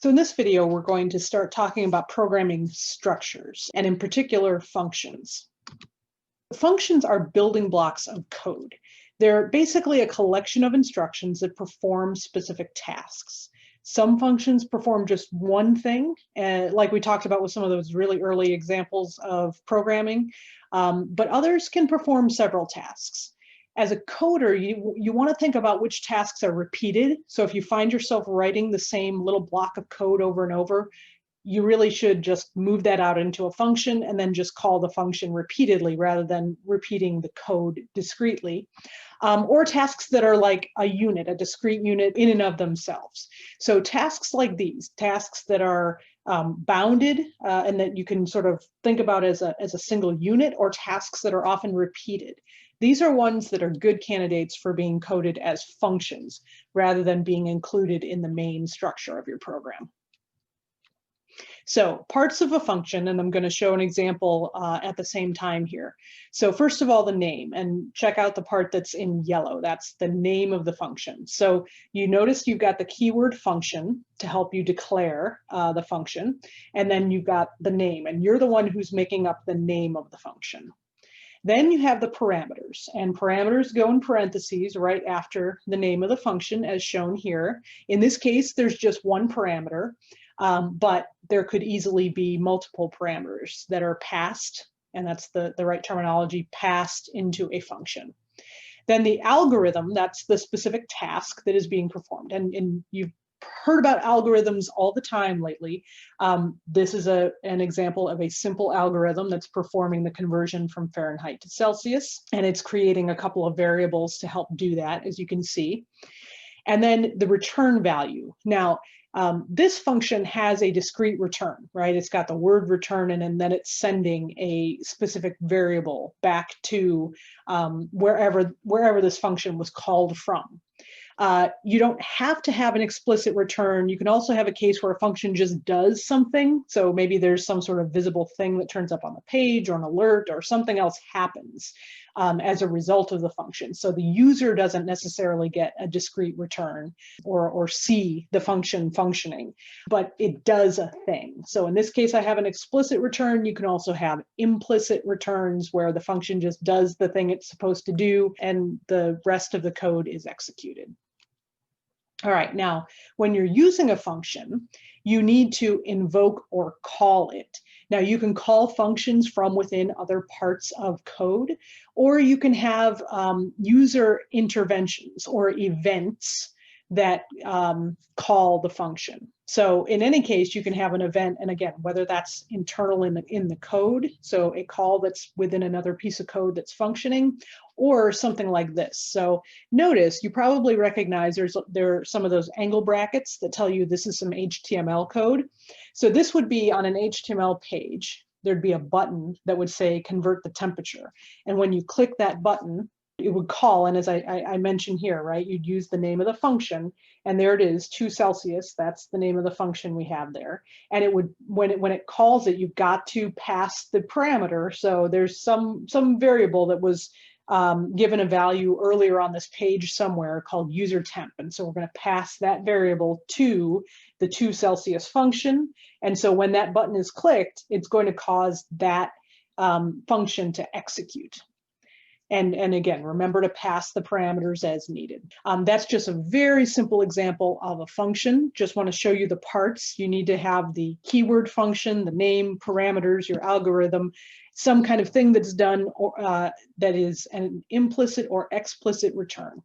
So in this video, we're going to start talking about programming structures, and in particular, functions. Functions are building blocks of code. They're basically a collection of instructions that perform specific tasks. Some functions perform just one thing, like we talked about with some of those really early examples of programming, but others can perform several tasks. As a coder, you want to think about which tasks are repeated. So if you find yourself writing the same little block of code over and over, you really should just move that out into a function and then just call the function repeatedly rather than repeating the code discretely. Or tasks that are like a unit, a discrete unit in and of themselves. So tasks like these, tasks that are bounded and that you can sort of think about as a single unit, or tasks that are often repeated. These are ones that are good candidates for being coded as functions rather than being included in the main structure of your program. So parts of a function, and I'm going to show an example at the same time here. So first of all, the name, and check out the part that's in yellow. That's the name of the function. So you notice you've got the keyword function to help you declare the function, and then you've got the name, and you're the one who's making up the name of the function. Then you have the parameters, and parameters go in parentheses right after the name of the function as shown here. In this case, there's just one parameter, but there could easily be multiple parameters that are passed, and that's the right terminology, passed into a function. Then the algorithm, that's the specific task that is being performed, and you've heard about algorithms all the time lately. This is an example of a simple algorithm that's performing the conversion from Fahrenheit to Celsius, and it's creating a couple of variables to help do that, as you can see. And then the return value. Now, this function has a discrete return, right? It's got the word return in, and then it's sending a specific variable back to wherever this function was called from. You don't have to have an explicit return. You can also have a case where a function just does something. So maybe there's some sort of visible thing that turns up on the page, or an alert, or something else happens as a result of the function. So the user doesn't necessarily get a discrete return or see the function functioning, but it does a thing. So in this case, I have an explicit return. You can also have implicit returns where the function just does the thing it's supposed to do and the rest of the code is executed. All right, now, when you're using a function, you need to invoke or call it. Now, you can call functions from within other parts of code, or you can have user interventions or events that call the function. So in any case, you can have an event, and again, whether that's internal in the code, so a call that's within another piece of code that's functioning, or something like this. So notice, you probably recognize there are some of those angle brackets that tell you this is some HTML code. So this would be on an HTML page. There'd be a button that would say convert the temperature. And when you click that button, it would call, and as I mentioned here, right, you'd use the name of the function, and there it is, 2 Celsius, that's the name of the function we have there. And it would, when it calls it, you've got to pass the parameter. So there's some variable that was given a value earlier on this page somewhere called user temp. And so we're going to pass that variable to the 2 Celsius function. And so when that button is clicked, it's going to cause that function to execute. And again, remember to pass the parameters as needed. That's just a very simple example of a function. Just want to show you the parts. You need to have the keyword function, the name, parameters, your algorithm, some kind of thing that's done that is an implicit or explicit return.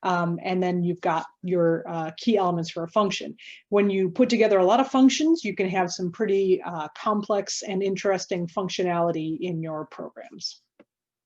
And then you've got your key elements for a function. When you put together a lot of functions, you can have some pretty complex and interesting functionality in your programs.